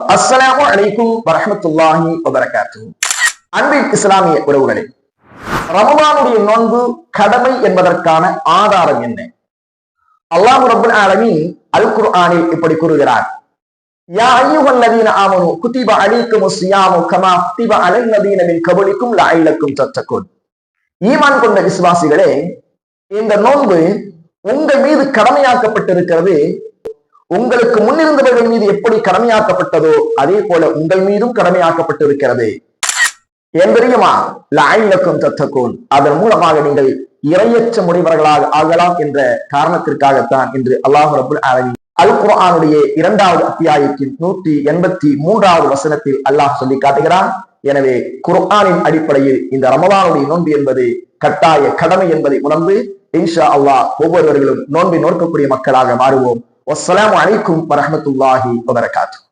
அஸ்ஸலாமு அலைக்கும் வரஹ்மத்துல்லாஹி வபரகாத்துஹு. அன்பின் இஸ்லாமிய உறவுகளே, ரமதானுடைய நோன்பு கடமை என்பதற்கான ஆதாரம் என்ன? அல்லாஹ் ரப்பல் ஆலமீன் அல் குர்ஆனில் இப்படி கூறுகிறார், யா அய்யுஹல்லதீன ஆமனு குதிப அலைக்குமுஸ் ஸியாமு கமா குதிப அலல்லதீன மின் கபலிக்கும் லஅல்லக்கும் தத்தகுன். ஈமான் கொண்ட விசுவாசிகளே, இந்த நோன்பு உங்கள் மீது கடமையாக்கப்பட்டிருக்கிறது. உங்களுக்கு முன்னிருந்தவர்கள் மீது எப்படி கடமையாக்கப்பட்டதோ அதே போல உங்கள் மீதும் கடமையாக்கப்பட்டிருக்கிறது. ஏன் தெரியுமா? லஅல்லக்கும் தத்தகுன். அதன் மூலமாக நீங்கள் இரையற்ற முறைவர்களாக ஆகலாம் என்ற காரணத்திற்காகத்தான் இன்று அல்லாஹ் ரப்பல் ஆலமீன் அல் குர்ஆனுடைய 2வது அத்தியாயத்தின் 183வது வசனத்தில் அல்லாஹ் சொல்லி காட்டுகிறான். எனவே குர்ஆனின் அடிப்படையில் இந்த ரமதானுடைய நோன்பு என்பது கட்டாய கடமை என்பதை உணர்ந்து இன்ஷா அல்லாஹ் ஒவ்வொருவர்களும் நோன்பை நோக்கக்கூடிய மக்களாக மாறுவோம். வஸ்ஸலாமு அலைக்கும் வரஹ்மத்துல்லாஹி வபரகாத்துஹு.